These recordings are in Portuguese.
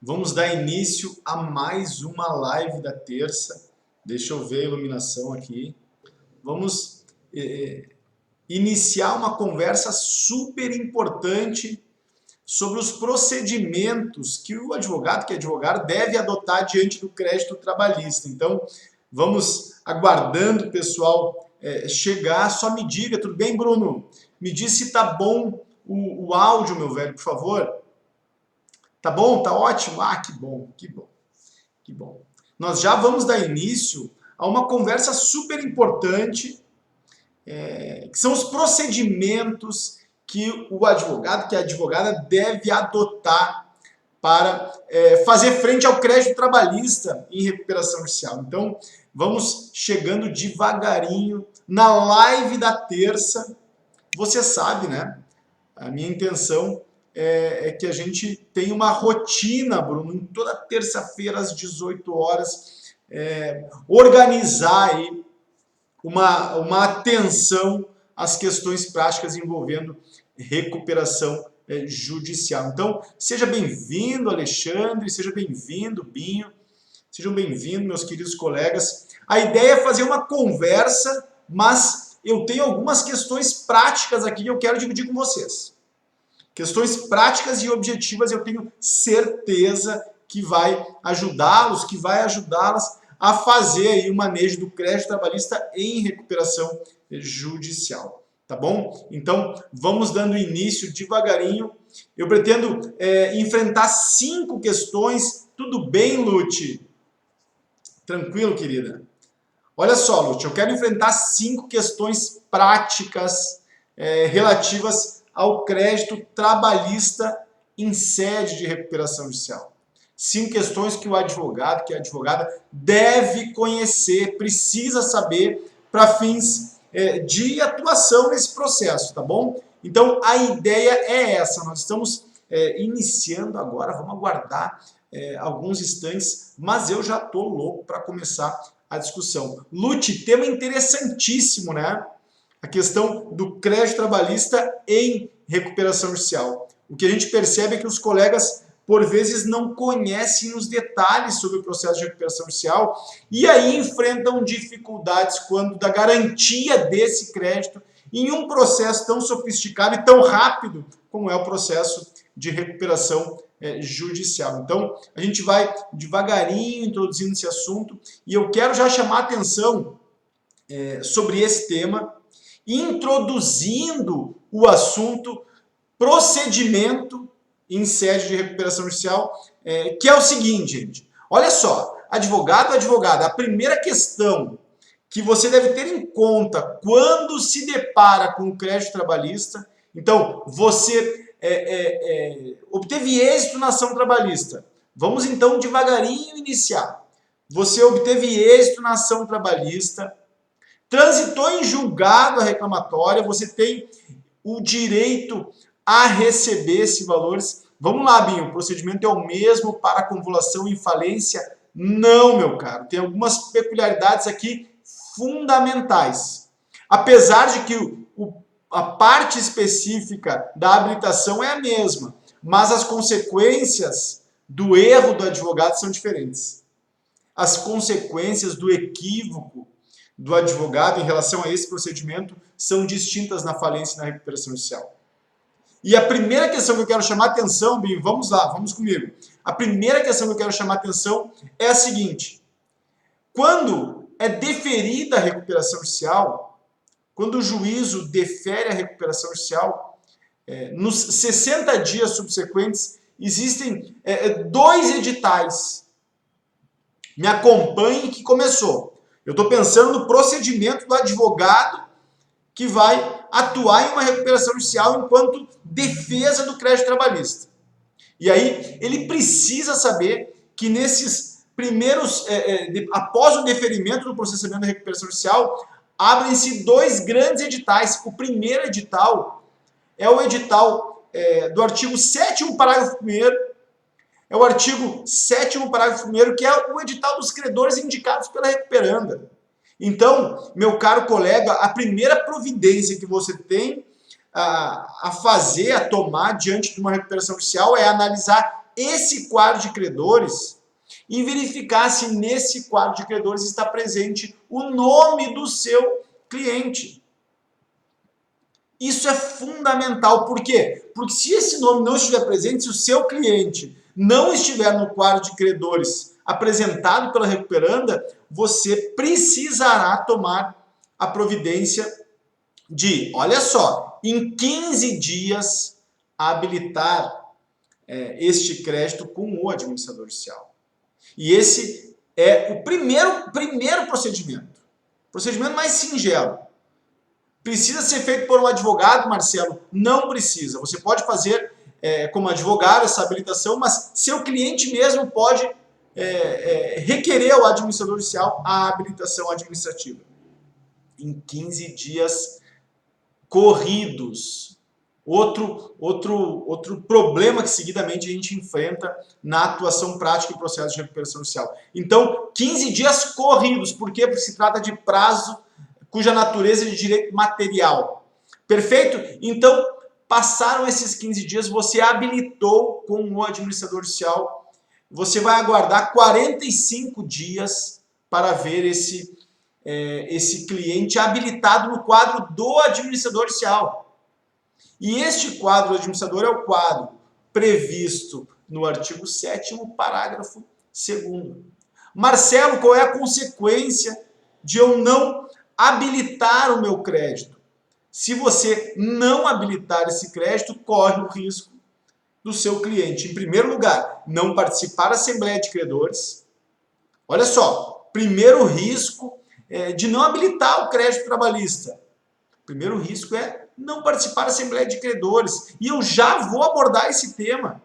Vamos dar início a mais uma live da terça. Deixa eu ver a iluminação aqui. Vamos iniciar uma conversa super importante sobre os procedimentos que o advogado, que é advogado, deve adotar diante do crédito trabalhista. Então, vamos aguardando o pessoal chegar. Só me diga, tudo bem, Bruno? Me diz se tá bom o áudio, meu velho, por favor. Tá bom? Tá ótimo? Ah, que bom, que bom, que bom. Nós já vamos dar início a uma conversa super importante, que são os procedimentos que o advogado, que a advogada deve adotar para fazer frente ao crédito trabalhista em recuperação judicial. Então, vamos chegando devagarinho na live da terça. Você sabe, né? A minha intenção é que a gente tenha uma rotina, Bruno, em toda terça-feira às 18 horas, organizar aí uma atenção às questões práticas envolvendo recuperação judicial. Então, seja bem-vindo, Alexandre, seja bem-vindo, Binho, sejam bem-vindos, meus queridos colegas. A ideia é fazer uma conversa, mas eu tenho algumas questões práticas aqui que eu quero dividir com vocês. Questões práticas e objetivas, eu tenho certeza que vai ajudá-los, que vai ajudá-las a fazer aí o manejo do crédito trabalhista em recuperação judicial. Tá bom? Então, vamos dando início devagarinho. Eu pretendo enfrentar 5 questões. Tudo bem, Lute? Tranquilo, querida? Olha só, Lute, eu quero enfrentar 5 questões práticas relativas ao crédito trabalhista em sede de recuperação judicial. 5 questões que o advogado, que a advogada deve conhecer, precisa saber para fins de atuação nesse processo, tá bom? Então, a ideia é essa. Nós estamos iniciando agora, vamos aguardar alguns instantes, mas eu já estou louco para começar a discussão. Lute, tema interessantíssimo, né? A questão do crédito trabalhista em recuperação judicial. O que a gente percebe é que os colegas, por vezes, não conhecem os detalhes sobre o processo de recuperação judicial e aí enfrentam dificuldades quando da garantia desse crédito em um processo tão sofisticado e tão rápido como é o processo de recuperação judicial. Então, a gente vai devagarinho introduzindo esse assunto e eu quero já chamar a atenção sobre esse tema, introduzindo o assunto procedimento em sede de recuperação judicial, que é o seguinte, gente. Olha só, advogado, advogada, a primeira questão que você deve ter em conta quando se depara com o crédito trabalhista, então, você obteve êxito na ação trabalhista. Vamos então devagarinho iniciar. Você obteve êxito na ação trabalhista, transitou em julgado a reclamatória, você tem o direito a receber esses valores. Vamos lá, Binho, o procedimento é o mesmo para convolução e falência? Não, meu caro. Tem algumas peculiaridades aqui fundamentais. Apesar de que a parte específica da habilitação é a mesma, mas as consequências do erro do advogado são diferentes. As consequências do equívoco do advogado em relação a esse procedimento são distintas na falência e na recuperação judicial. E a primeira questão que eu quero chamar a atenção, Binho, vamos lá, vamos comigo. A primeira questão que eu quero chamar a atenção é a seguinte. Quando é deferida a recuperação judicial, quando o juízo defere a recuperação judicial, nos 60 dias subsequentes, existem 2 editais. Me acompanhe que começou. Eu estou pensando no procedimento do advogado que vai atuar em uma recuperação judicial enquanto defesa do crédito trabalhista. E aí, ele precisa saber que nesses primeiros, após o deferimento do processamento da recuperação judicial, abrem-se 2 grandes editais. O primeiro edital é o edital do artigo 7º, parágrafo 1º, é o artigo 7º, parágrafo 1º, que é o edital dos credores indicados pela recuperanda. Então, meu caro colega, a primeira providência que você tem a fazer, a tomar diante de uma recuperação judicial é analisar esse quadro de credores e verificar se nesse quadro de credores está presente o nome do seu cliente. Isso é fundamental. Por quê? Porque se esse nome não estiver presente, se o seu cliente não estiver no quadro de credores apresentado pela recuperanda, você precisará tomar a providência de, olha só, em 15 dias habilitar este crédito com o administrador judicial. E esse é o primeiro procedimento. Procedimento mais singelo. Precisa ser feito por um advogado, Marcelo? Não precisa. Você pode fazer como advogado essa habilitação, mas seu cliente mesmo pode requerer ao administrador judicial a habilitação administrativa. Em 15 dias corridos. Outro problema que seguidamente a gente enfrenta na atuação prática em processo de recuperação judicial. Então, 15 dias corridos. Por quê? Porque se trata de prazo cuja natureza é de direito material. Perfeito? Então, passaram esses 15 dias, você habilitou com o administrador judicial, você vai aguardar 45 dias para ver esse cliente habilitado no quadro do administrador judicial. E este quadro do administrador é o quadro previsto no artigo 7º, parágrafo 2º. Marcelo, qual é a consequência de eu não habilitar o meu crédito? Se você não habilitar esse crédito, corre o risco do seu cliente, em primeiro lugar, não participar da Assembleia de Credores. Olha só, primeiro risco de não habilitar o crédito trabalhista. Primeiro risco é não participar da Assembleia de Credores. E eu já vou abordar esse tema,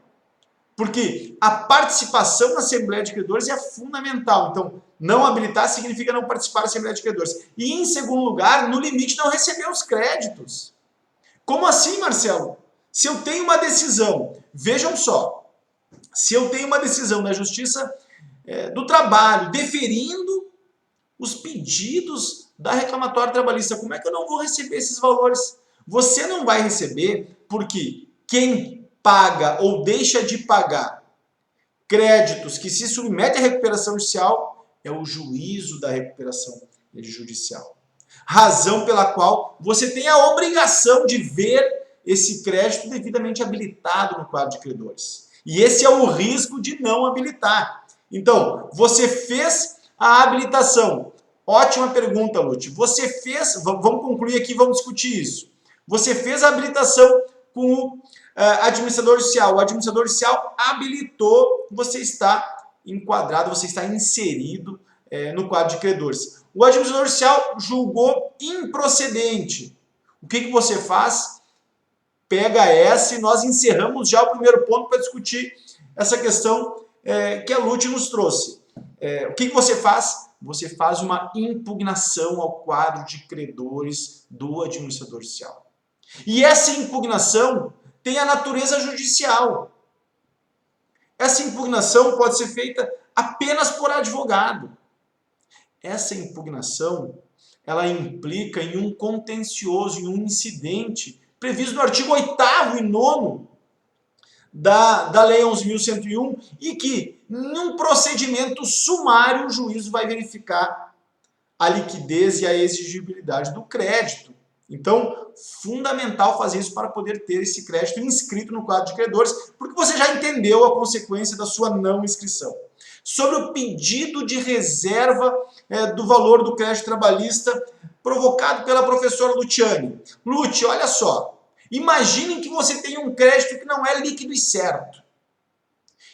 porque a participação na Assembleia de Credores é fundamental. Então, não habilitar significa não participar da Assembleia de Credores. E, em segundo lugar, no limite, não receber os créditos. Como assim, Marcelo? Se eu tenho uma decisão, vejam só, se eu tenho uma decisão da Justiça do Trabalho deferindo os pedidos da reclamatória trabalhista, como é que eu não vou receber esses valores? Você não vai receber porque quem paga ou deixa de pagar créditos que se submetem à recuperação judicial é o juízo da recuperação judicial. Razão pela qual você tem a obrigação de ver esse crédito devidamente habilitado no quadro de credores. E esse é o risco de não habilitar. Então, você fez a habilitação. Ótima pergunta, Lute. Você fez, vamos concluir aqui, vamos discutir isso. Você fez a habilitação com o administrador judicial. O administrador judicial habilitou, você está enquadrado, você está inserido no quadro de credores. O administrador judicial julgou improcedente. O que você faz? Pega essa e nós encerramos já o primeiro ponto para discutir essa questão que a Lute nos trouxe. O que você faz? Você faz uma impugnação ao quadro de credores do administrador judicial. E essa impugnação tem a natureza judicial. Essa impugnação pode ser feita apenas por advogado. Essa impugnação, ela implica em um contencioso, em um incidente previsto no artigo 8º e 9º da Lei 11.101 e que, num procedimento sumário, o juízo vai verificar a liquidez e a exigibilidade do crédito. Então, fundamental fazer isso para poder ter esse crédito inscrito no quadro de credores, porque você já entendeu a consequência da sua não inscrição. Sobre o pedido de reserva do valor do crédito trabalhista provocado pela professora Luciane. Lute, olha só. Imaginem que você tem um crédito que não é líquido e certo.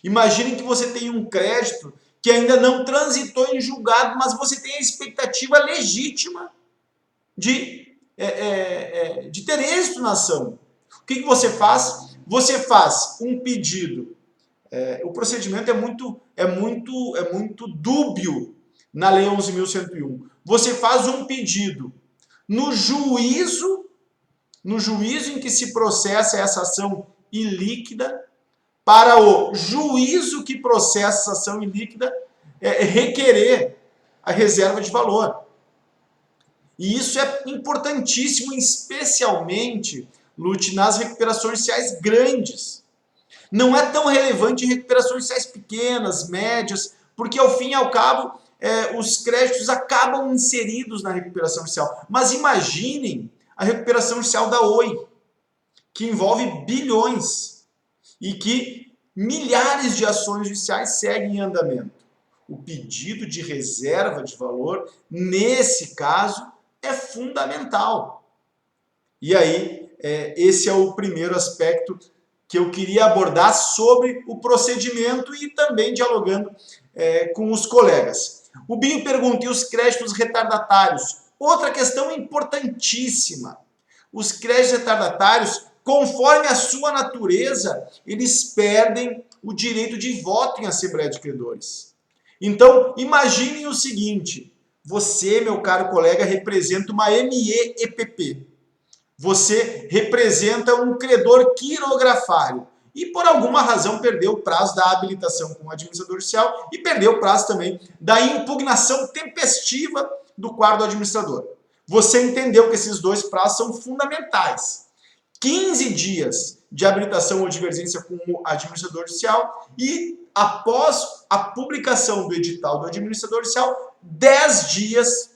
Imaginem que você tem um crédito que ainda não transitou em julgado, mas você tem a expectativa legítima de ter êxito na ação. O que você faz? Você faz um pedido. O procedimento é muito dúbio na Lei 11.101. Você faz um pedido no juízo em que se processa essa ação ilíquida, para o juízo que processa essa ação ilíquida requerer a reserva de valor. E isso é importantíssimo, especialmente, Lute, nas recuperações judiciais grandes. Não é tão relevante em recuperações judiciais pequenas, médias, porque ao fim e ao cabo os créditos acabam inseridos na recuperação judicial. Mas imaginem a recuperação judicial da Oi, que envolve bilhões e que milhares de ações judiciais seguem em andamento. O pedido de reserva de valor, nesse caso, é fundamental. E aí, esse é o primeiro aspecto que eu queria abordar sobre o procedimento e também dialogando com os colegas. O Binho pergunta, e os créditos retardatários? Outra questão importantíssima. Os créditos retardatários, conforme a sua natureza, eles perdem o direito de voto em Assembleia de Credores. Então, imaginem o seguinte, você, meu caro colega, representa uma ME-EPP. Você representa um credor quirografário e por alguma razão perdeu o prazo da habilitação com o administrador judicial e perdeu o prazo também da impugnação tempestiva do quadro do administrador. Você entendeu que esses dois prazos são fundamentais. 15 dias de habilitação ou divergência com o administrador judicial e, após a publicação do edital do administrador judicial, 10 dias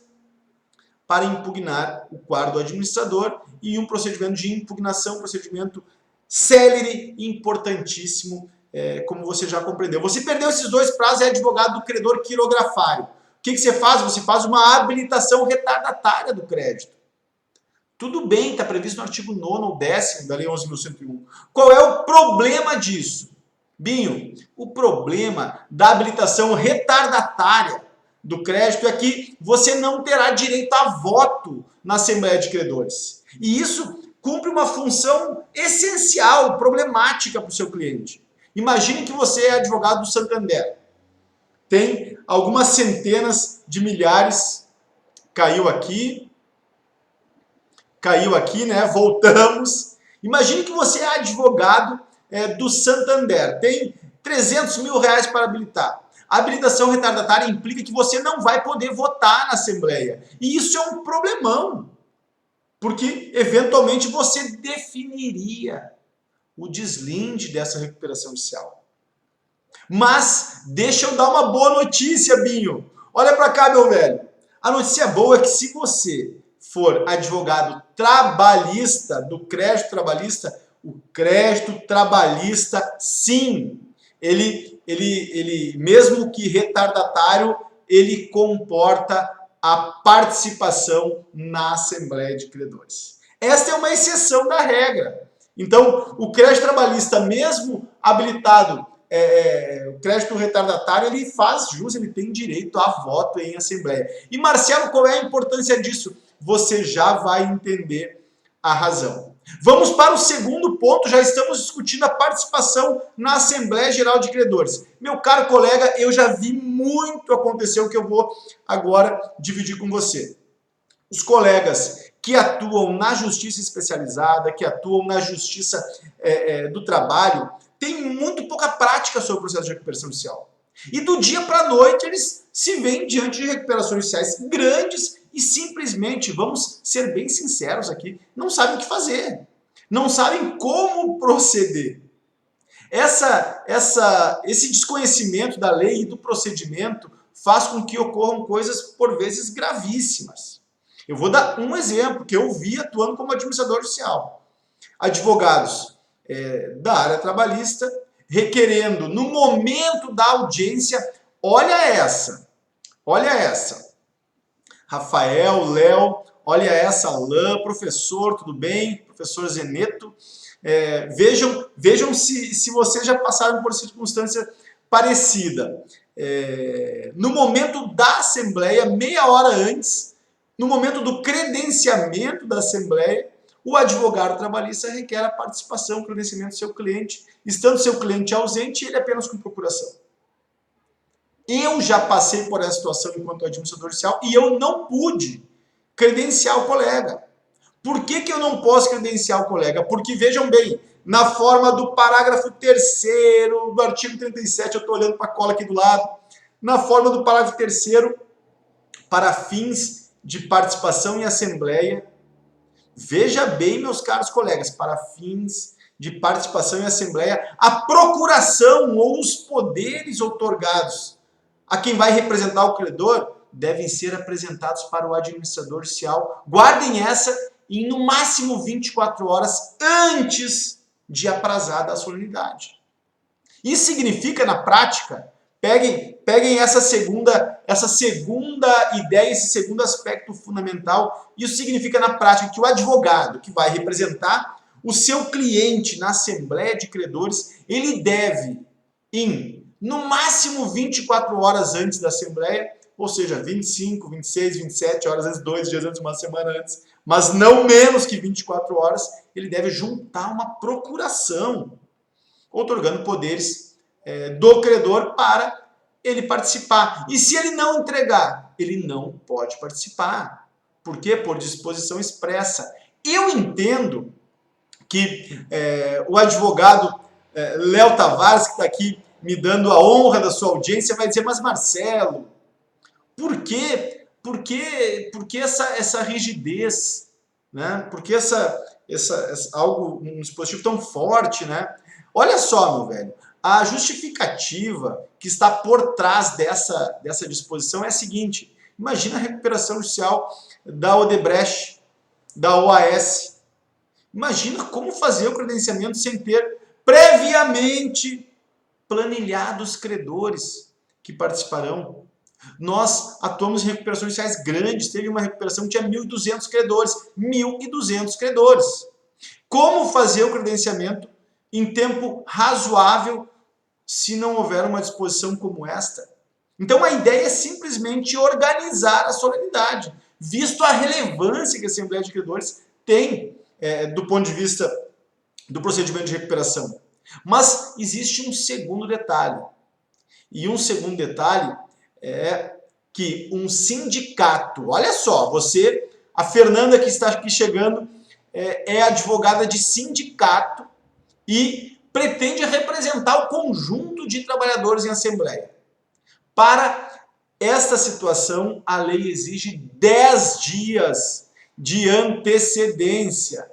para impugnar o quadro do administrador e um procedimento de impugnação, procedimento célere e importantíssimo, como você já compreendeu. Você perdeu esses dois prazos, é advogado do credor quirografário. O que você faz? Você faz uma habilitação retardatária do crédito. Tudo bem, está previsto no artigo 9º ou 10º da Lei 11.101. Qual é o problema disso? Binho, o problema da habilitação retardatária do crédito é que você não terá direito a voto na Assembleia de Credores. E isso cumpre uma função essencial, problemática para o seu cliente. Imagine que você é advogado do Santander. Tem algumas centenas de milhares, caiu aqui, né? Voltamos. Imagine que você é advogado do Santander, tem 300 mil reais para habilitar. A habilitação retardatária implica que você não vai poder votar na Assembleia. E isso é um problemão, porque eventualmente você definiria o deslinde dessa recuperação judicial. Mas deixa eu dar uma boa notícia, Binho. Olha para cá, meu velho. A notícia boa é que se você for advogado trabalhista, do crédito trabalhista, o crédito trabalhista, sim, ele mesmo que retardatário, ele comporta a participação na Assembleia de Credores. Esta é uma exceção da regra. Então, o crédito trabalhista, mesmo habilitado, o crédito retardatário, ele faz jus, ele tem direito a voto em Assembleia. E, Marcelo, qual é a importância disso? Você já vai entender a razão. Vamos para o segundo ponto, já estamos discutindo a participação na Assembleia Geral de Credores. Meu caro colega, eu já vi muito acontecer o que eu vou agora dividir com você. Os colegas que atuam na justiça especializada, que atuam na justiça do trabalho, têm muito pouca prática sobre o processo de recuperação judicial. E do dia para a noite eles se veem diante de recuperações judiciais grandes e simplesmente, vamos ser bem sinceros aqui, não sabem o que fazer. Não sabem como proceder. Esse desconhecimento da lei e do procedimento faz com que ocorram coisas, por vezes, gravíssimas. Eu vou dar um exemplo que eu vi atuando como administrador judicial. Advogados da área trabalhista requerendo, no momento da audiência, olha essa, Rafael, Léo, olha essa, Alain, professor, tudo bem? Professor Zeneto. Vejam se vocês já passaram por circunstância parecida. No momento da Assembleia, meia hora antes, no momento do credenciamento da Assembleia, o advogado trabalhista requer a participação, o credenciamento do seu cliente, estando seu cliente ausente, ele apenas com procuração. Eu já passei por essa situação enquanto administrador judicial e eu não pude credenciar o colega. Por que eu não posso credenciar o colega? Porque, vejam bem, na forma do parágrafo 3º do artigo 37, eu estou olhando para a cola aqui do lado, na forma do parágrafo 3º, para fins de participação em assembleia, veja bem, meus caros colegas, para fins de participação em assembleia, a procuração ou os poderes outorgados a quem vai representar o credor devem ser apresentados para o administrador judicial. Guardem essa em no máximo 24 horas antes de aprazada a solenidade. Isso significa, na prática, peguem essa segunda ideia, esse segundo aspecto fundamental. Isso significa, na prática, que o advogado que vai representar o seu cliente na assembleia de credores, ele deve, no máximo 24 horas antes da assembleia, ou seja, 25, 26, 27 horas antes, 2 dias antes, uma semana antes, mas não menos que 24 horas, ele deve juntar uma procuração, outorgando poderes do credor para ele participar. E se ele não entregar, ele não pode participar. Por quê? Por disposição expressa. Eu entendo que o advogado Léo Tavares, que está aqui me dando a honra da sua audiência, vai dizer, mas Marcelo, por quê? Por que essa rigidez? Né? Por que um dispositivo tão forte? Né? Olha só, meu velho, a justificativa que está por trás dessa disposição é a seguinte: imagina a recuperação judicial da Odebrecht, da OAS. Imagina como fazer o credenciamento sem ter previamente planilhado os credores que participarão. Nós atuamos em recuperações judiciais grandes, teve uma recuperação que tinha 1.200 credores. 1.200 credores. Como fazer o credenciamento em tempo razoável se não houver uma disposição como esta? Então a ideia é simplesmente organizar a solenidade, visto a relevância que a Assembleia de Credores tem do ponto de vista do procedimento de recuperação. Mas existe um segundo detalhe. E um segundo detalhe é que um sindicato, olha só, a Fernanda que está aqui chegando, é advogada de sindicato e pretende representar o conjunto de trabalhadores em assembleia. Para esta situação, a lei exige 10 dias de antecedência.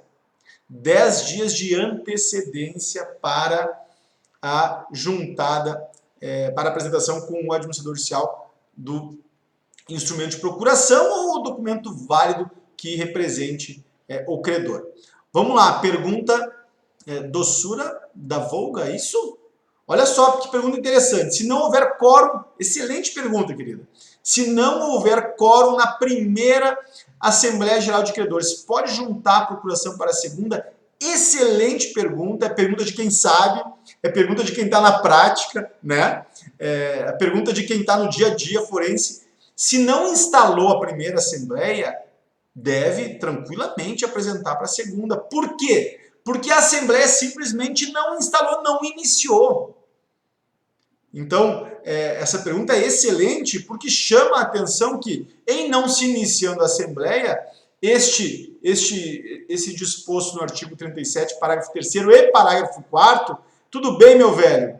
10 dias de antecedência para a juntada, para a apresentação com o administrador judicial do instrumento de procuração ou documento válido que represente o credor. Vamos lá, pergunta doçura da Volga, isso? Olha só que pergunta interessante. Se não houver quórum, excelente pergunta, querida. Se não houver quórum na primeira Assembleia Geral de Credores, pode juntar a procuração para a segunda? Excelente pergunta, é pergunta de quem sabe, é pergunta de quem está na prática, né? É pergunta de quem está no dia a dia forense. Se não instalou a primeira Assembleia, deve tranquilamente apresentar para a segunda. Por quê? Porque a Assembleia simplesmente não instalou, não iniciou. Então, essa pergunta é excelente porque chama a atenção que, em não se iniciando a Assembleia, esse disposto no artigo 37, parágrafo 3º e parágrafo 4º, tudo bem, meu velho,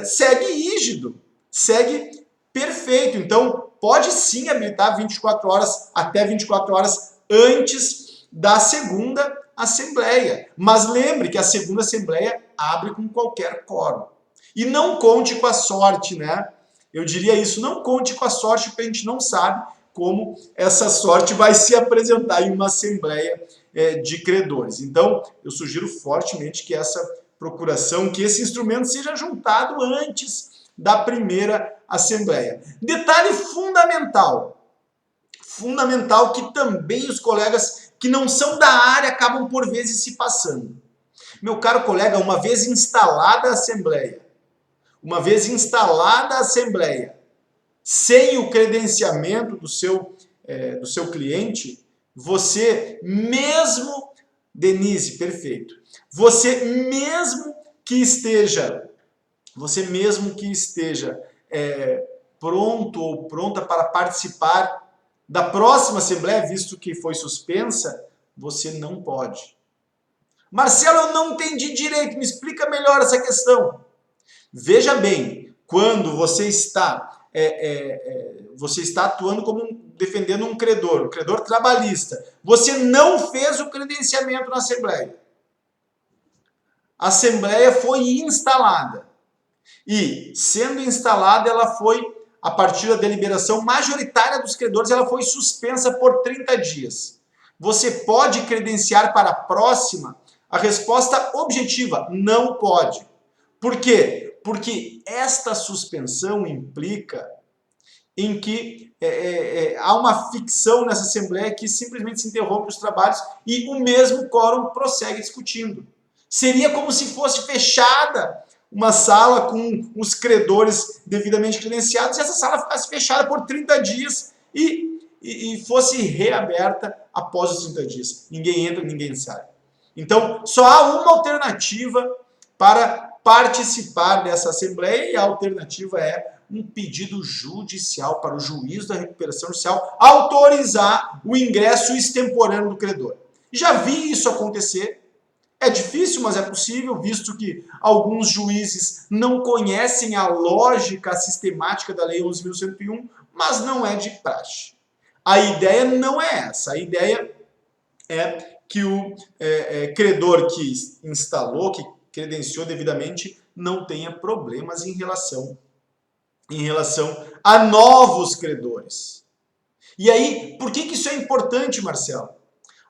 segue rígido, segue perfeito. Então, pode sim habilitar 24 horas, até 24 horas antes da segunda Assembleia. Mas lembre que a segunda Assembleia abre com qualquer quórum. E não conte com a sorte, né? Eu diria isso, não conte com a sorte, porque a gente não sabe como essa sorte vai se apresentar em uma Assembleia de Credores. Então, eu sugiro fortemente que essa procuração, que esse instrumento seja juntado antes da primeira Assembleia. Detalhe fundamental que também os colegas que não são da área acabam por vezes se passando. Meu caro colega, uma vez instalada a Assembleia, sem o credenciamento do seu cliente, você mesmo, Denise, perfeito, você mesmo que esteja pronto ou pronta para participar da próxima Assembleia, visto que foi suspensa, você não pode. Marcelo, eu não entendi direito, me explica melhor essa questão. Veja bem, quando você está atuando defendendo um credor trabalhista, você não fez o credenciamento na Assembleia. a Assembleia foi instalada. E, sendo instalada, ela foi, a partir da deliberação majoritária dos credores, ela foi suspensa por 30 dias. Você pode credenciar para a próxima? A resposta objetiva, não pode. Por quê? Porque esta suspensão implica em que há uma ficção nessa Assembleia que simplesmente se interrompe os trabalhos e o mesmo quórum prossegue discutindo. Seria como se fosse fechada uma sala com os credores devidamente credenciados e essa sala ficasse fechada por 30 dias e fosse reaberta após os 30 dias. Ninguém entra, ninguém sai. Então, só há uma alternativa para participar dessa Assembleia e a alternativa é um pedido judicial para o juiz da recuperação judicial autorizar o ingresso extemporâneo do credor. Já vi isso acontecer. É difícil, mas é possível, visto que alguns juízes não conhecem a lógica sistemática da Lei 11.101, mas não é de praxe. A ideia não é essa. A ideia é que o credor que instalou, que credenciou devidamente, não tenha problemas em relação a novos credores. E aí, por que isso é importante, Marcelo?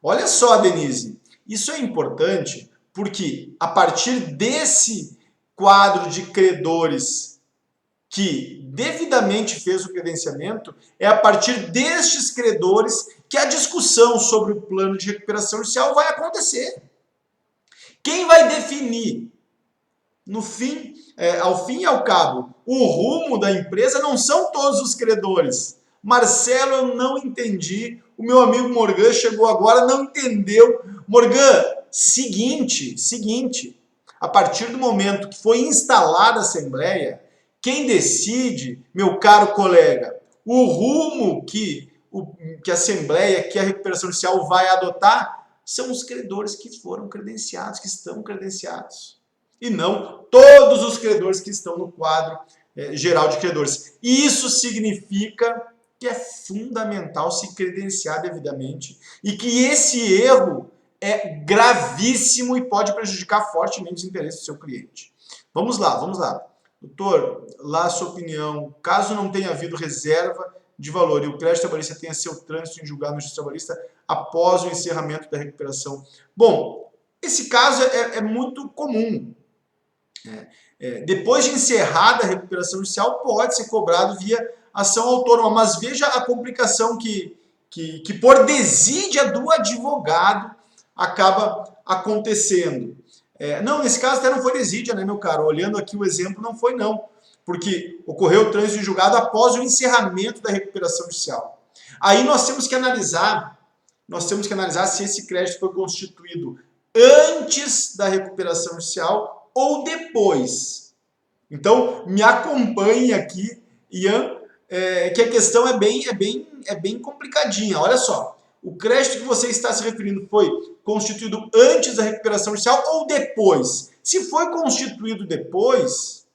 Olha só, Denise, isso é importante porque a partir desse quadro de credores que devidamente fez o credenciamento, é a partir destes credores que a discussão sobre o plano de recuperação judicial vai acontecer. Quem vai definir, ao fim e ao cabo, o rumo da empresa não são todos os credores. Marcelo, eu não entendi. O meu amigo Morgan chegou agora, não entendeu. Morgan, seguinte, a partir do momento que foi instalada a Assembleia, quem decide, meu caro colega, o rumo que a Assembleia, que a recuperação judicial vai adotar, são os credores que foram credenciados, que estão credenciados. E não todos os credores que estão no quadro geral de credores. Isso significa que é fundamental se credenciar devidamente e que esse erro é gravíssimo e pode prejudicar fortemente os interesses do seu cliente. Vamos lá. Doutor, lá a sua opinião, caso não tenha havido reserva de valor e o crédito trabalhista tenha seu trânsito em julgado no justiça trabalhista após o encerramento da recuperação. Bom, esse caso é muito comum. Depois de encerrada a recuperação judicial, pode ser cobrado via ação autônoma, mas veja a complicação que por desídia do advogado acaba acontecendo. Não, nesse caso até não foi desídia, né, meu caro? Olhando aqui o exemplo, não foi não, porque ocorreu o trânsito em julgado após o encerramento da recuperação judicial. Aí nós temos que analisar se esse crédito foi constituído antes da recuperação judicial ou depois. Então, me acompanhe aqui, Ian, que a questão é bem complicadinha. Olha só, o crédito que você está se referindo foi constituído antes da recuperação judicial ou depois? Se foi constituído depois,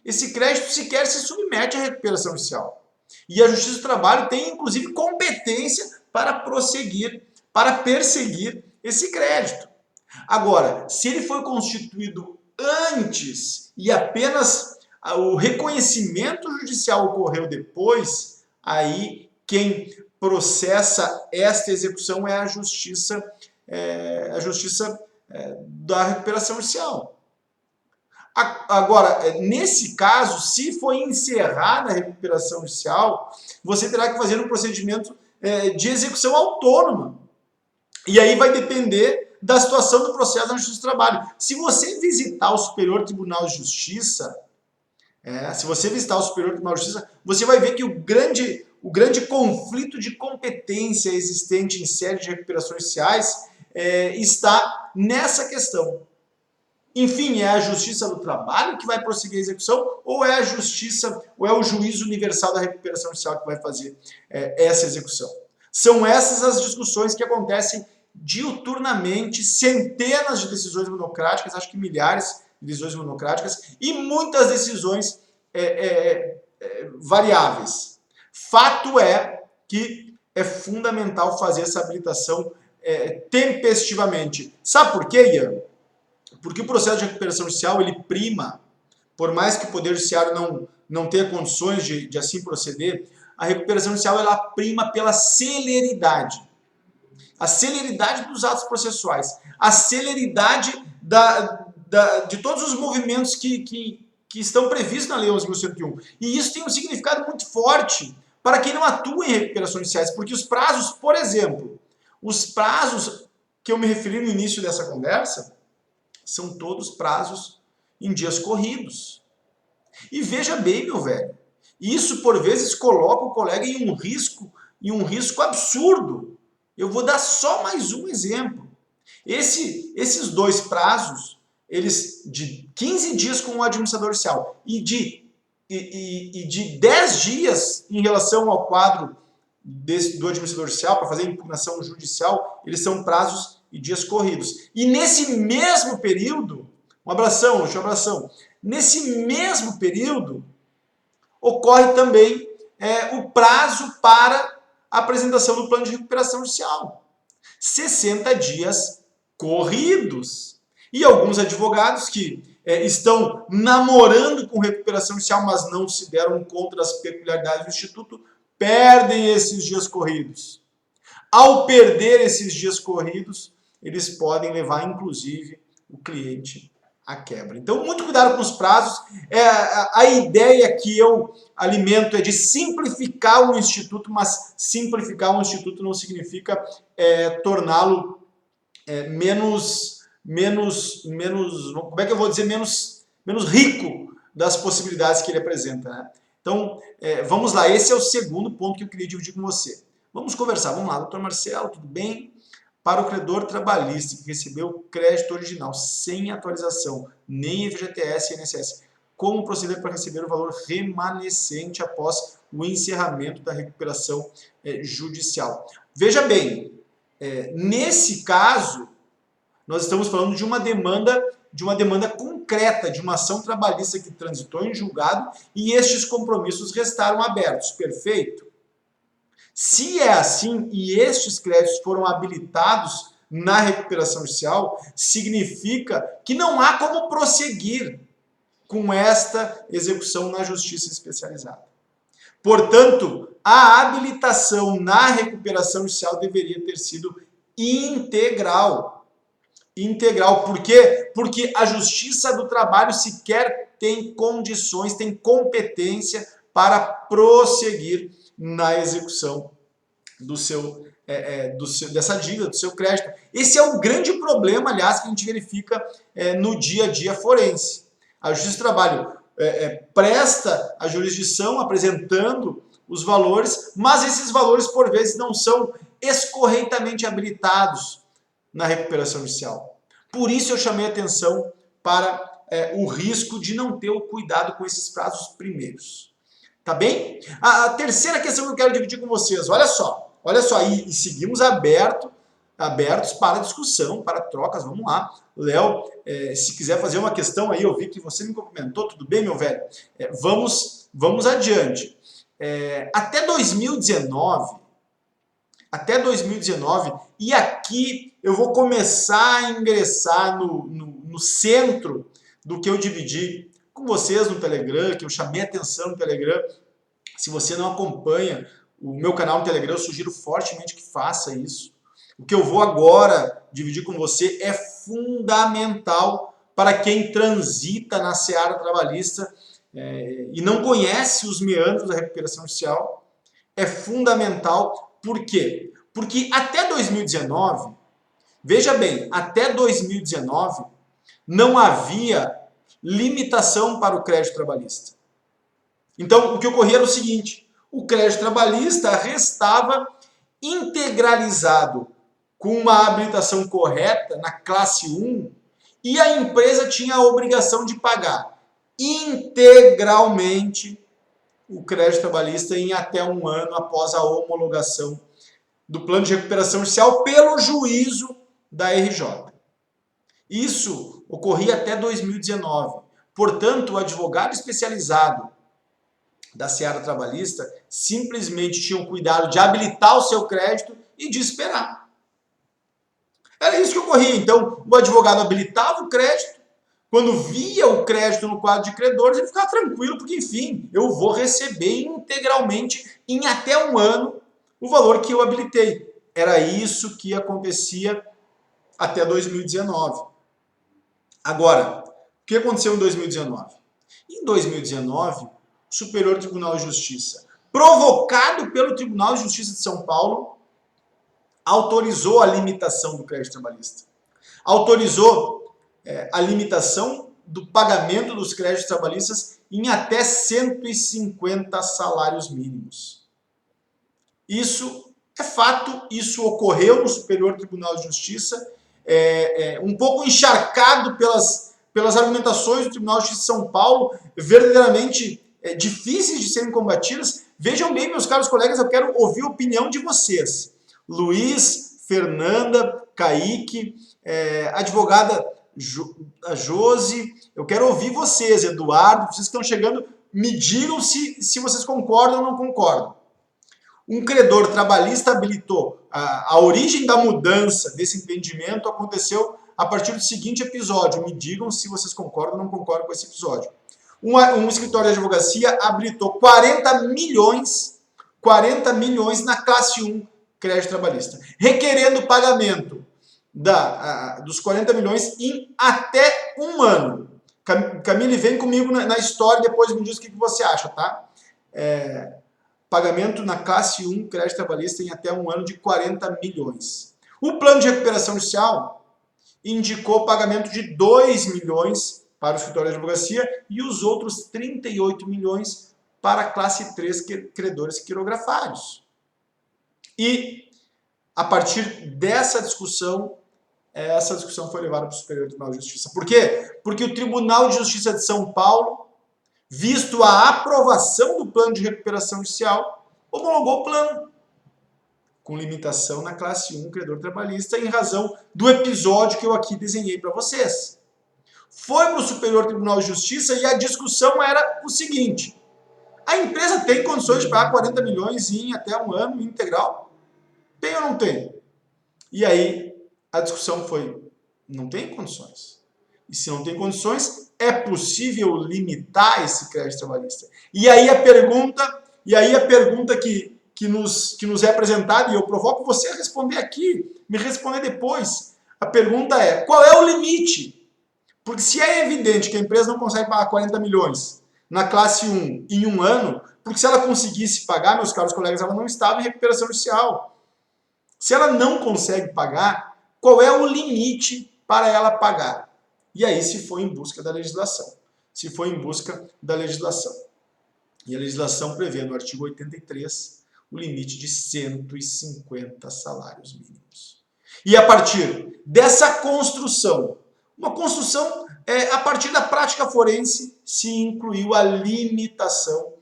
esse crédito sequer se submete à recuperação judicial. E a Justiça do Trabalho tem, inclusive, competência para perseguir esse crédito. Agora, se ele foi constituído antes e apenas o reconhecimento judicial ocorreu depois, aí quem processa esta execução é a Justiça da recuperação judicial. Agora, nesse caso, se foi encerrada a recuperação judicial, você terá que fazer um procedimento de execução autônoma. E aí vai depender da situação do processo na Justiça do Trabalho. Se você visitar o Superior Tribunal de Justiça, você vai ver que o grande conflito de competência existente em série de recuperações judiciais está nessa questão. Enfim, é a Justiça do Trabalho que vai prosseguir a execução ou é o Juízo Universal da Recuperação Judicial que vai fazer essa execução? São essas as discussões que acontecem diuturnamente, centenas de decisões monocráticas, acho que milhares de decisões monocráticas e muitas decisões variáveis. Fato é que é fundamental fazer essa habilitação tempestivamente. Sabe por quê, Ian? Porque o processo de recuperação judicial, ele prima, por mais que o Poder Judiciário não tenha condições de assim proceder, a recuperação judicial ela prima pela celeridade. A celeridade dos atos processuais, a celeridade de todos os movimentos que estão previstos na Lei 11.101. E isso tem um significado muito forte para quem não atua em recuperações judiciais, porque os prazos, por exemplo, os prazos que eu me referi no início dessa conversa, são todos prazos em dias corridos. E veja bem, meu velho, isso por vezes coloca o colega em um risco absurdo. Eu vou dar só mais um exemplo. Esses dois prazos, eles de 15 dias com o administrador judicial e de 10 dias em relação ao quadro do administrador judicial para fazer a impugnação judicial, eles são prazos e dias corridos. E nesse mesmo período, um abração, nesse mesmo período, ocorre também o prazo para a apresentação do plano de recuperação judicial. 60 dias corridos. E alguns advogados que estão namorando com recuperação judicial, mas não se deram conta das peculiaridades do Instituto, perdem esses dias corridos. Ao perder esses dias corridos, eles podem levar, inclusive, o cliente à quebra. Então, muito cuidado com os prazos. A ideia que eu alimento é de simplificar o Instituto, mas simplificar o Instituto não significa torná-lo menos, como é que eu vou dizer, menos rico das possibilidades que ele apresenta, né? Então, vamos lá, esse é o segundo ponto que eu queria dividir com você. Vamos conversar, vamos lá, doutor Marcelo, tudo bem? Para o credor trabalhista que recebeu crédito original sem atualização, nem FGTS e INSS, como proceder para receber o valor remanescente após o encerramento da recuperação judicial? Veja bem, nesse caso, nós estamos falando de uma demanda concreta, de uma ação trabalhista que transitou em julgado e estes compromissos restaram abertos, perfeito? Se é assim e estes créditos foram habilitados na recuperação judicial, significa que não há como prosseguir com esta execução na justiça especializada. Portanto, a habilitação na recuperação judicial deveria ter sido integral. Integral. Por quê? Porque a Justiça do Trabalho sequer tem condições, tem competência para prosseguir na execução dessa dívida, do seu crédito. Esse é o grande problema, aliás, que a gente verifica no dia a dia forense. A Justiça do Trabalho presta a jurisdição apresentando os valores, mas esses valores, por vezes, não são escorreitamente habilitados na recuperação judicial. Por isso eu chamei a atenção para o risco de não ter o cuidado com esses prazos primeiros. Tá bem? A terceira questão que eu quero dividir com vocês, olha só, e seguimos abertos para discussão, para trocas, vamos lá. Léo, se quiser fazer uma questão aí, eu vi que você me cumprimentou, tudo bem, meu velho? Vamos adiante. Até 2019, e aqui eu vou começar a ingressar no centro do que eu dividi com vocês no Telegram, que eu chamei a atenção no Telegram. Se você não acompanha o meu canal no Telegram, eu sugiro fortemente que faça isso. O que eu vou agora dividir com você é fundamental para quem transita na seara trabalhista e não conhece os meandros da recuperação judicial. É fundamental. Por quê? Porque até 2019, veja bem, até 2019 não havia limitação para o crédito trabalhista. Então, o que ocorria era o seguinte: o crédito trabalhista restava integralizado com uma habilitação correta na classe 1 e a empresa tinha a obrigação de pagar integralmente o crédito trabalhista em até um ano após a homologação do plano de recuperação judicial pelo juízo da RJ. Isso ocorria até 2019. Portanto, o advogado especializado da seara trabalhista simplesmente tinha o cuidado de habilitar o seu crédito e de esperar. Era isso que ocorria. Então, o advogado habilitava o crédito, quando via o crédito no quadro de credores, ele ficava tranquilo, porque, enfim, eu vou receber integralmente, em até um ano, o valor que eu habilitei. Era isso que acontecia até 2019. Agora, o que aconteceu em 2019? Em 2019, o Superior Tribunal de Justiça, provocado pelo Tribunal de Justiça de São Paulo, autorizou a limitação do crédito trabalhista. Autorizou a limitação do pagamento dos créditos trabalhistas em até 150 salários mínimos. Isso é fato, isso ocorreu no Superior Tribunal de Justiça, um pouco encharcado pelas argumentações do Tribunal de Justiça de São Paulo, verdadeiramente difíceis de serem combatidas. Vejam bem, meus caros colegas, eu quero ouvir a opinião de vocês. Luiz, Fernanda, Kaique, advogada a Josi, eu quero ouvir vocês, Eduardo, vocês que estão chegando, me digam se vocês concordam ou não concordam. Um credor trabalhista habilitou. A origem da mudança desse entendimento aconteceu a partir do seguinte episódio. Me digam se vocês concordam ou não concordam com esse episódio. Um escritório de advocacia habilitou 40 milhões na classe 1 crédito trabalhista, requerendo pagamento dos 40 milhões em até um ano. Camille, vem comigo na história, depois me diz o que você acha, tá? Pagamento na classe 1 crédito trabalhista em até um ano de 40 milhões. O plano de recuperação judicial indicou pagamento de 2 milhões para o escritório de advocacia e os outros 38 milhões para a classe 3 credores quirografários. E, a partir dessa discussão, essa discussão foi levada para o Superior Tribunal de Justiça. Por quê? Porque o Tribunal de Justiça de São Paulo, visto a aprovação do plano de recuperação judicial, homologou o plano, com limitação na classe 1 credor trabalhista, em razão do episódio que eu aqui desenhei para vocês. Foi para o Superior Tribunal de Justiça e a discussão era o seguinte: a empresa tem condições de pagar 40 milhões em até um ano integral? Tem ou não tem? E aí a discussão foi: não tem condições. E se não tem condições, é possível limitar esse crédito trabalhista? E aí a pergunta que nos é apresentada, e eu provoco você a responder aqui, me responder depois. A pergunta é: qual é o limite? Porque se é evidente que a empresa não consegue pagar 40 milhões na classe 1 em um ano, porque se ela conseguisse pagar, meus caros colegas, ela não estava em recuperação judicial. Se ela não consegue pagar, qual é o limite para ela pagar? E aí se foi em busca da legislação. Se foi em busca da legislação. E a legislação prevê no artigo 83 o limite de 150 salários mínimos. E a partir dessa construção, uma construção a partir da prática forense, se incluiu a limitação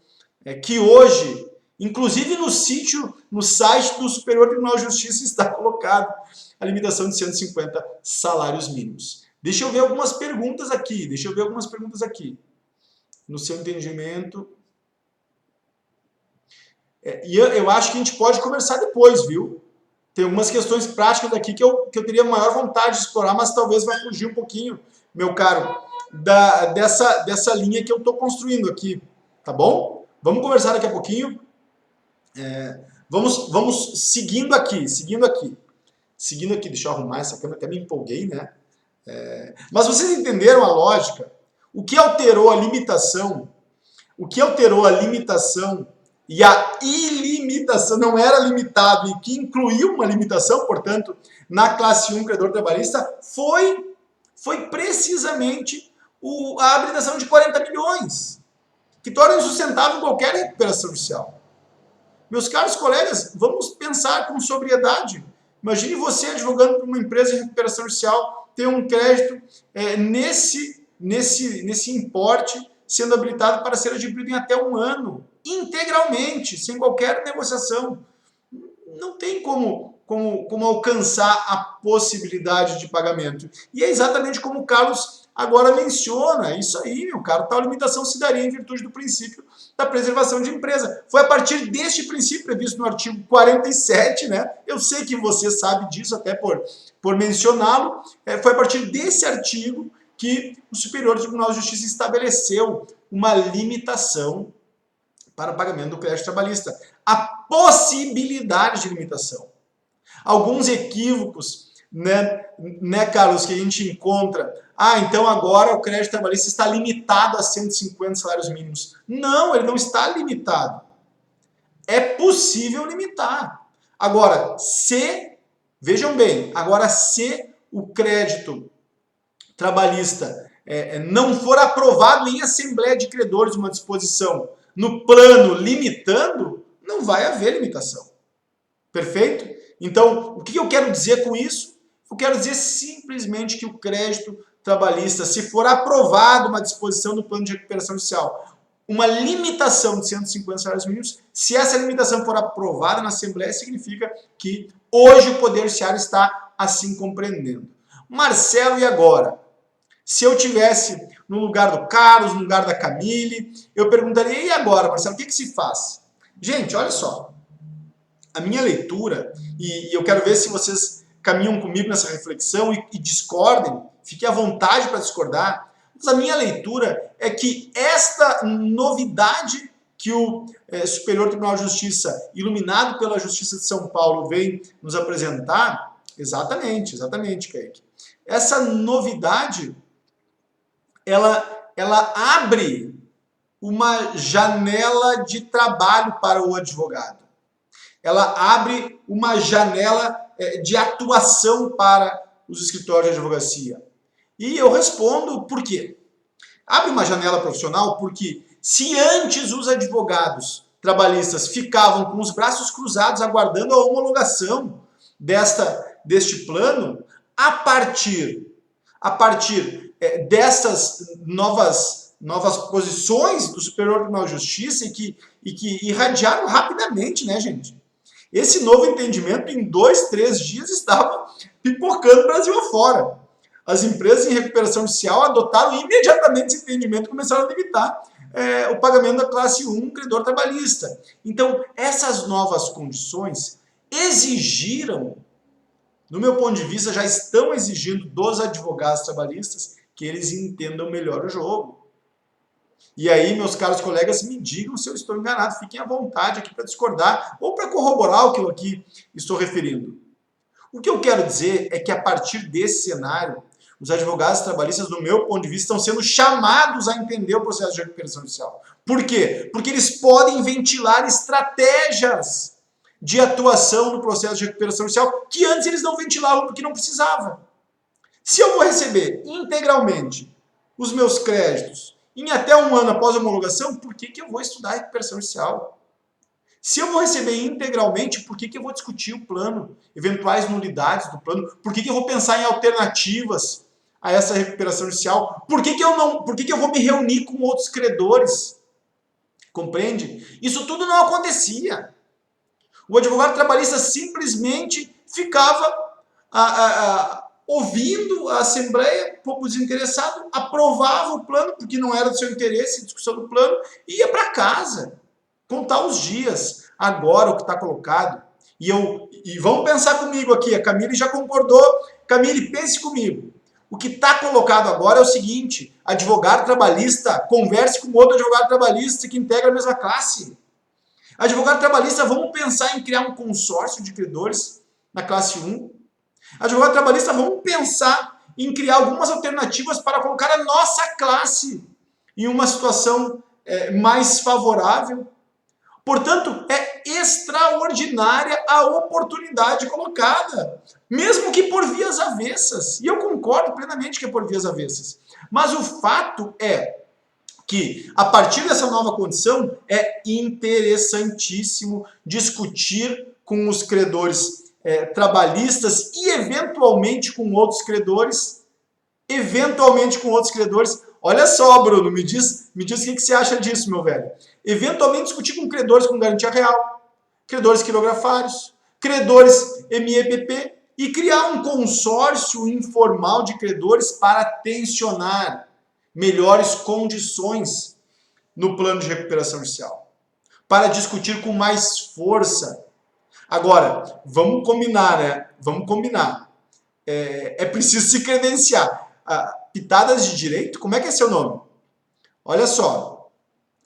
que hoje, inclusive no site do Superior Tribunal de Justiça está colocado a limitação de 150 salários mínimos. Deixa eu ver algumas perguntas aqui, no seu entendimento. E eu acho que a gente pode conversar depois, viu? Tem algumas questões práticas aqui que eu teria maior vontade de explorar, mas talvez vai fugir um pouquinho, meu caro, dessa linha que eu estou construindo aqui, tá bom? Vamos conversar daqui a pouquinho. Vamos seguindo aqui. Deixa eu arrumar essa câmera, até me empolguei, né? Mas vocês entenderam a lógica? O que alterou a limitação? E a ilimitação não era limitado e que incluiu uma limitação, portanto, na classe 1 credor trabalhista, foi precisamente a habilitação de 40 milhões, que torna insustentável qualquer recuperação judicial. Meus caros colegas, vamos pensar com sobriedade. Imagine você advogando para uma empresa de recuperação judicial, ter um crédito nesse importe sendo habilitado para ser adquirido em até um ano, integralmente, sem qualquer negociação. Não tem como alcançar a possibilidade de pagamento. E é exatamente como o Carlos agora menciona isso aí, meu caro, tal limitação se daria em virtude do princípio da preservação de empresa. Foi a partir deste princípio previsto no artigo 47, né? Eu sei que você sabe disso, até por mencioná-lo, foi a partir desse artigo que o Superior Tribunal de Justiça estabeleceu uma limitação para o pagamento do crédito trabalhista. A possibilidade de limitação. Alguns equívocos, né, Carlos, que a gente encontra. Então agora o crédito trabalhista está limitado a 150 salários mínimos. Não, ele não está limitado. É possível limitar. Agora, vejam bem, se o crédito trabalhista não for aprovado em assembleia de credores uma disposição no plano limitando, não vai haver limitação. Perfeito? Então, o que eu quero dizer com isso? Eu quero dizer simplesmente que o crédito trabalhista, se for aprovado uma disposição no plano de recuperação judicial, uma limitação de 150 salários mínimos, se essa limitação for aprovada na Assembleia, significa que hoje o Poder Judiciário está assim compreendendo. Marcelo, e agora? Se eu tivesse no lugar do Carlos, no lugar da Camille, eu perguntaria, e agora, Marcelo, o que se faz? Gente, olha só, a minha leitura, e eu quero ver se vocês caminham comigo nessa reflexão e discordem, fiquem à vontade para discordar, mas a minha leitura é que esta novidade que o Superior Tribunal de Justiça, iluminado pela Justiça de São Paulo, vem nos apresentar, exatamente, Kaique, essa novidade, ela abre uma janela de trabalho para o advogado. Ela abre uma janela de atuação para os escritórios de advocacia. E eu respondo por quê? Abre uma janela profissional porque se antes os advogados trabalhistas ficavam com os braços cruzados aguardando a homologação deste plano, a partir dessas novas posições do Superior Tribunal de Justiça e que irradiaram rapidamente, né, gente? Esse novo entendimento, em 2, 3 dias, estava pipocando o Brasil afora. As empresas em recuperação judicial adotaram imediatamente esse entendimento e começaram a limitar o pagamento da classe 1 credor trabalhista. Então, essas novas condições exigiram, no meu ponto de vista, já estão exigindo dos advogados trabalhistas que eles entendam melhor o jogo. E aí, meus caros colegas, me digam se eu estou enganado, fiquem à vontade aqui para discordar ou para corroborar o que eu aqui estou referindo. O que eu quero dizer é que a partir desse cenário, os advogados trabalhistas, do meu ponto de vista, estão sendo chamados a entender o processo de recuperação judicial. Por quê? Porque eles podem ventilar estratégias de atuação no processo de recuperação judicial que antes eles não ventilavam porque não precisavam. Se eu vou receber integralmente os meus créditos em até 1 ano após a homologação, por que eu vou estudar a recuperação judicial? Se eu vou receber integralmente, por que eu vou discutir o plano? Eventuais nulidades do plano? Por que eu vou pensar em alternativas a essa recuperação judicial? Por que eu vou me reunir com outros credores? Compreende? Isso tudo não acontecia. O advogado trabalhista simplesmente ficava ouvindo a Assembleia, pouco desinteressado, aprovava o plano, porque não era do seu interesse a discussão do plano, e ia para casa, contar os dias. Agora o que está colocado, e vamos pensar comigo aqui, a Camille já concordou, Camille, pense comigo. O que está colocado agora é o seguinte: advogado trabalhista, converse com outro advogado trabalhista que integra a mesma classe. Advogado trabalhista, vamos pensar em criar um consórcio de credores na classe 1. Advogado trabalhista, vamos pensar em criar algumas alternativas para colocar a nossa classe em uma situação mais favorável. Portanto, é extraordinária a oportunidade colocada, mesmo que por vias avessas. E eu concordo plenamente que é por vias avessas. Mas o fato é que, a partir dessa nova condição, é interessantíssimo discutir com os credores trabalhistas e eventualmente com outros credores. Olha só, Bruno, me diz o que você acha disso, meu velho. Eventualmente discutir com credores com garantia real, credores quirografários, credores MEPP, e criar um consórcio informal de credores para tensionar melhores condições no plano de recuperação judicial, para discutir com mais força. Agora, vamos combinar, né? Vamos combinar. É preciso se credenciar. Pitadas de direito, como é que é seu nome? Olha só,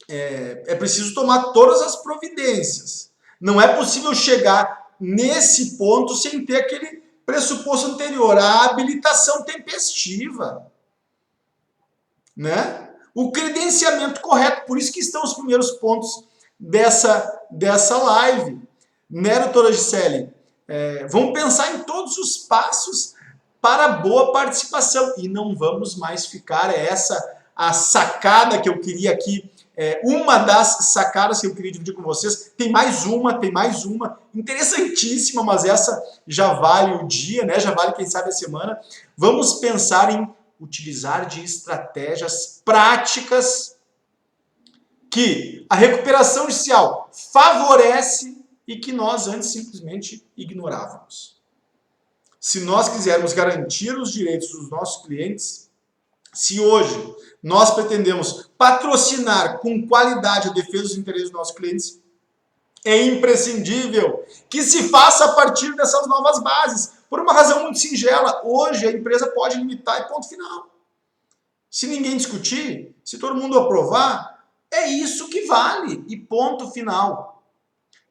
é preciso tomar todas as providências. Não é possível chegar nesse ponto sem ter aquele pressuposto anterior, a habilitação tempestiva, né? O credenciamento correto, por isso que estão os primeiros pontos dessa live. Né, doutora Gisele? Vamos pensar em todos os passos para boa participação e não vamos mais ficar, essa a sacada que eu queria aqui, uma das sacadas que eu queria dividir com vocês. Tem mais uma, interessantíssima, mas essa já vale o dia, né? Já vale, quem sabe, a semana. Vamos pensar em utilizar de estratégias práticas que a recuperação judicial favorece e que nós antes simplesmente ignorávamos. Se nós quisermos garantir os direitos dos nossos clientes, se hoje nós pretendemos patrocinar com qualidade a defesa dos interesses dos nossos clientes, é imprescindível que se faça a partir dessas novas bases. Por uma razão muito singela, hoje a empresa pode limitar e ponto final. Se ninguém discutir, se todo mundo aprovar, é isso que vale e ponto final.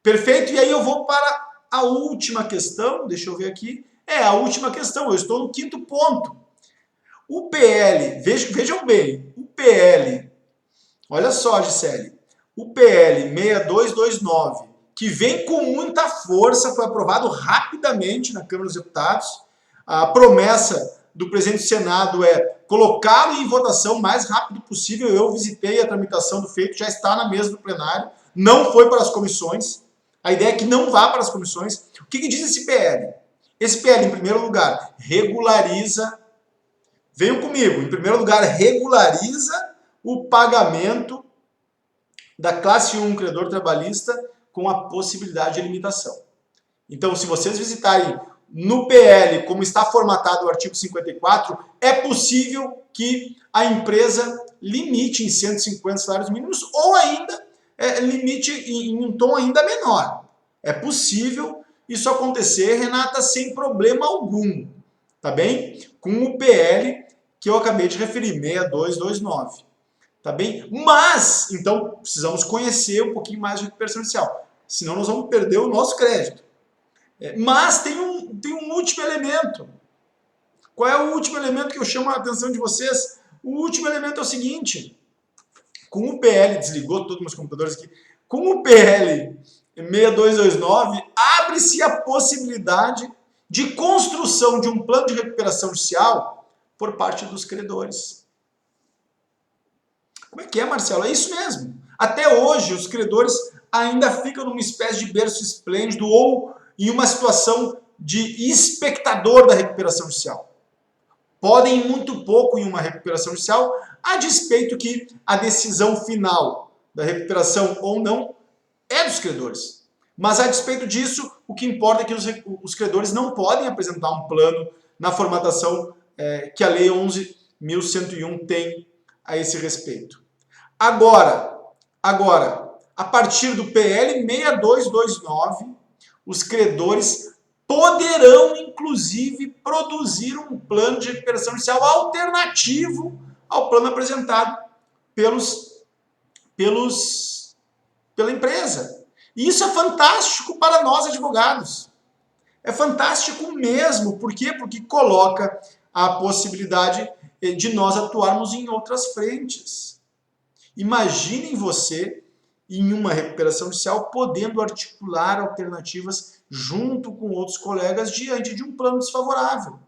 Perfeito? E aí eu vou para a última questão, deixa eu ver aqui. A última questão, eu estou no 5º ponto. O PL, vejam bem, o PL, olha só, Gisele, o PL 6229, que vem com muita força, foi aprovado rapidamente na Câmara dos Deputados. A promessa do presidente do Senado é colocá-lo em votação o mais rápido possível. Eu visitei a tramitação do feito, já está na mesa do plenário, não foi para as comissões. A ideia é que não vá para as comissões. O que diz esse PL? Esse PL, em primeiro lugar, regulariza, venham comigo, em primeiro lugar, regulariza o pagamento da classe 1 credor trabalhista com a possibilidade de limitação. Então, se vocês visitarem no PL, como está formatado o artigo 54, é possível que a empresa limite em 150 salários mínimos ou ainda limite em um tom ainda menor. É possível isso acontecer, Renata, sem problema algum, tá bem? Com o PL que eu acabei de referir, 6229, tá bem? Mas, então, precisamos conhecer um pouquinho mais de recuperação judicial, senão nós vamos perder o nosso crédito. Mas tem um último elemento. Qual é o último elemento que eu chamo a atenção de vocês? O último elemento é o seguinte, com o PL, desligou todos os meus computadores aqui, com o PL 6229, abre-se a possibilidade de construção de um plano de recuperação judicial por parte dos credores. Como é que é, Marcelo? É isso mesmo. Até hoje, os credores ainda ficam numa espécie de berço esplêndido ou em uma situação de espectador da recuperação judicial. Podem ir muito pouco em uma recuperação judicial, a despeito que a decisão final da recuperação ou não é dos credores. Mas a despeito disso, o que importa é que os credores não podem apresentar um plano na formatação que a Lei 11.101 tem a esse respeito. Agora, a partir do PL 6229, os credores poderão, inclusive, produzir um plano de recuperação judicial alternativo ao plano apresentado pela empresa. E isso é fantástico para nós, advogados. É fantástico mesmo. Por quê? Porque coloca a possibilidade de nós atuarmos em outras frentes. Imaginem você, em uma recuperação judicial, podendo articular alternativas junto com outros colegas diante de um plano desfavorável.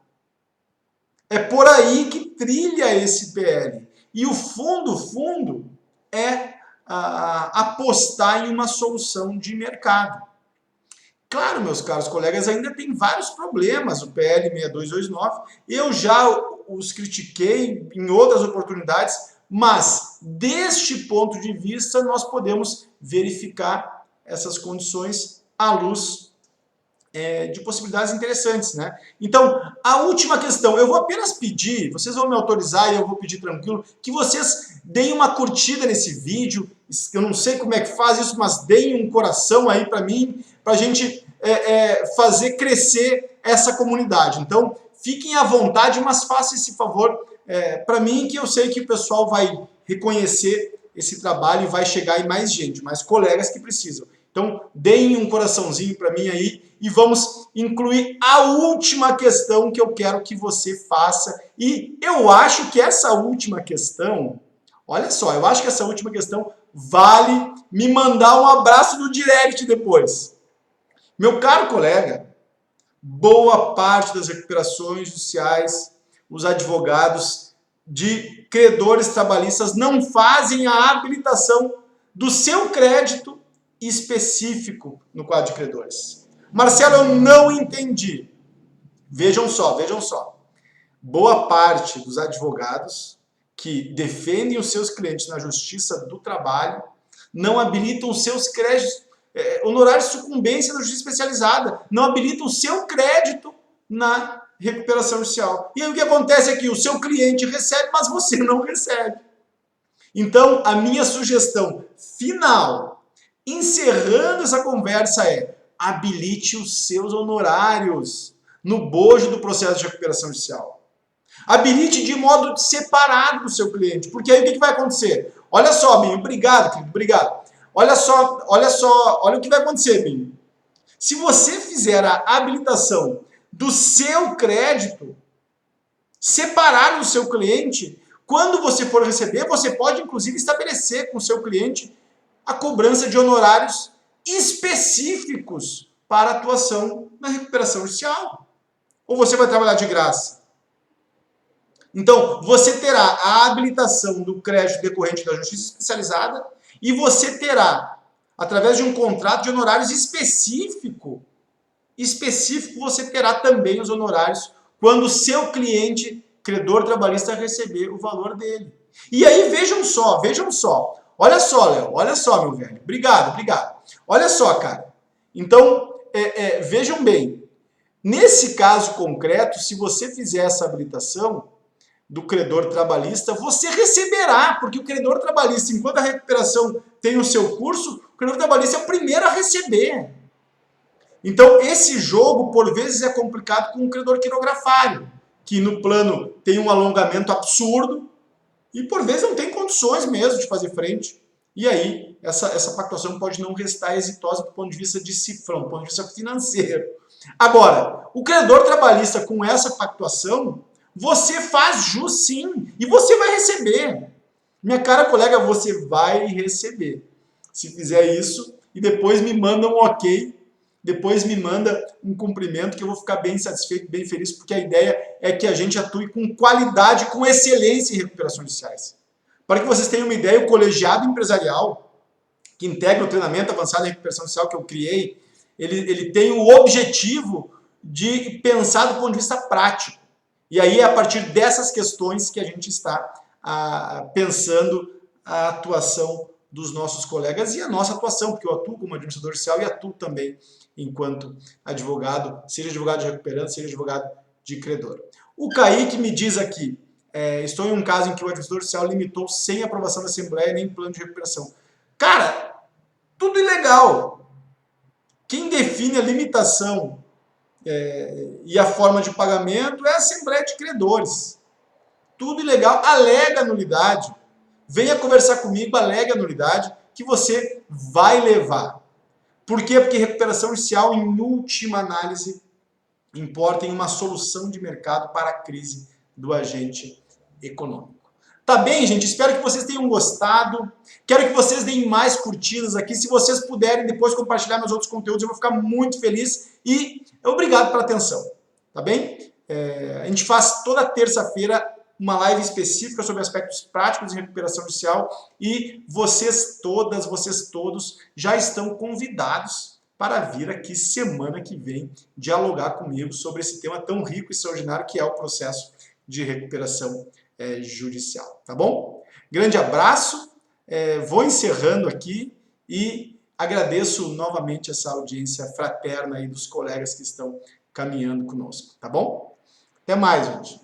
É por aí que trilha esse PL. E o fundo é apostar em uma solução de mercado. Claro, meus caros colegas, ainda tem vários problemas o PL 6229. Eu já os critiquei em outras oportunidades, mas deste ponto de vista nós podemos verificar essas condições à luz de possibilidades interessantes, né? Então, a última questão, eu vou apenas pedir, vocês vão me autorizar e eu vou pedir tranquilo, que vocês deem uma curtida nesse vídeo, eu não sei como é que faz isso, mas deem um coração aí para mim, para a gente fazer crescer essa comunidade. Então, fiquem à vontade, mas façam esse favor para mim, que eu sei que o pessoal vai reconhecer esse trabalho e vai chegar em mais gente, mais colegas que precisam. Então, deem um coraçãozinho para mim aí e vamos incluir a última questão que eu quero que você faça. E eu acho que essa última questão, olha só, eu acho que essa última questão vale me mandar um abraço no direct depois. Meu caro colega, boa parte das recuperações judiciais, os advogados de credores trabalhistas não fazem a habilitação do seu crédito específico no quadro de credores. Marcelo, eu não entendi. Vejam só. Boa parte dos advogados que defendem os seus clientes na justiça do trabalho não habilitam os seus créditos, honorários de sucumbência na justiça especializada, não habilitam o seu crédito na recuperação judicial. E aí o que acontece é que o seu cliente recebe, mas você não recebe. Então, a minha sugestão final, encerrando essa conversa, habilite os seus honorários no bojo do processo de recuperação judicial. Habilite de modo separado do seu cliente, porque aí o que vai acontecer? Olha só, Binho, obrigado, querido, obrigado. Olha o que vai acontecer, Binho. Se você fizer a habilitação do seu crédito, separar o seu cliente, quando você for receber, você pode inclusive estabelecer com o seu cliente a cobrança de honorários específicos para atuação na recuperação judicial. Ou você vai trabalhar de graça? Então, você terá a habilitação do crédito decorrente da justiça especializada e você terá, através de um contrato de honorários específico, você terá também os honorários quando o seu cliente, credor trabalhista, receber o valor dele. E aí, vejam só. Olha só, Léo, olha só, meu velho. Obrigado. Olha só, cara. Então, vejam bem. Nesse caso concreto, se você fizer essa habilitação do credor trabalhista, você receberá, porque o credor trabalhista, enquanto a recuperação tem o seu curso, o credor trabalhista é o primeiro a receber. Então, esse jogo, por vezes, é complicado com o credor quirografário, que no plano tem um alongamento absurdo e, por vezes, não tem condições mesmo de fazer frente. E aí, essa pactuação pode não restar exitosa do ponto de vista de cifrão, do ponto de vista financeiro. Agora, o credor trabalhista com essa pactuação, você faz jus sim, e você vai receber. Minha cara colega, você vai receber. Se fizer isso, e depois me manda um ok, depois me manda um cumprimento, que eu vou ficar bem satisfeito, bem feliz, porque a ideia é que a gente atue com qualidade, com excelência em recuperações judiciais. Para que vocês tenham uma ideia, o colegiado empresarial, que integra o treinamento avançado em recuperação judicial que eu criei, ele tem o objetivo de pensar do ponto de vista prático. E aí é a partir dessas questões que a gente está pensando a atuação dos nossos colegas e a nossa atuação, porque eu atuo como administrador judicial e atuo também enquanto advogado, seja advogado de recuperante, seja advogado de credor. O Kaique me diz aqui, estou em um caso em que o administrador judicial limitou sem aprovação da Assembleia nem plano de recuperação. Cara, tudo ilegal. Quem define a limitação e a forma de pagamento é a Assembleia de Credores. Tudo ilegal, alega nulidade. Venha conversar comigo, alega nulidade, que você vai levar. Por quê? Porque recuperação judicial, em última análise, importa em uma solução de mercado para a crise do agente econômico. Tá bem, gente? Espero que vocês tenham gostado. Quero que vocês deem mais curtidas aqui. Se vocês puderem depois compartilhar meus outros conteúdos, eu vou ficar muito feliz. E obrigado pela atenção. Tá bem? A gente faz toda terça-feira uma live específica sobre aspectos práticos de recuperação judicial. E vocês todas, vocês todos já estão convidados para vir aqui semana que vem dialogar comigo sobre esse tema tão rico e extraordinário que é o processo de recuperação judicial, tá bom? Grande abraço, vou encerrando aqui e Agradeço novamente essa audiência fraterna aí dos colegas que estão caminhando conosco, tá bom? Até mais, gente.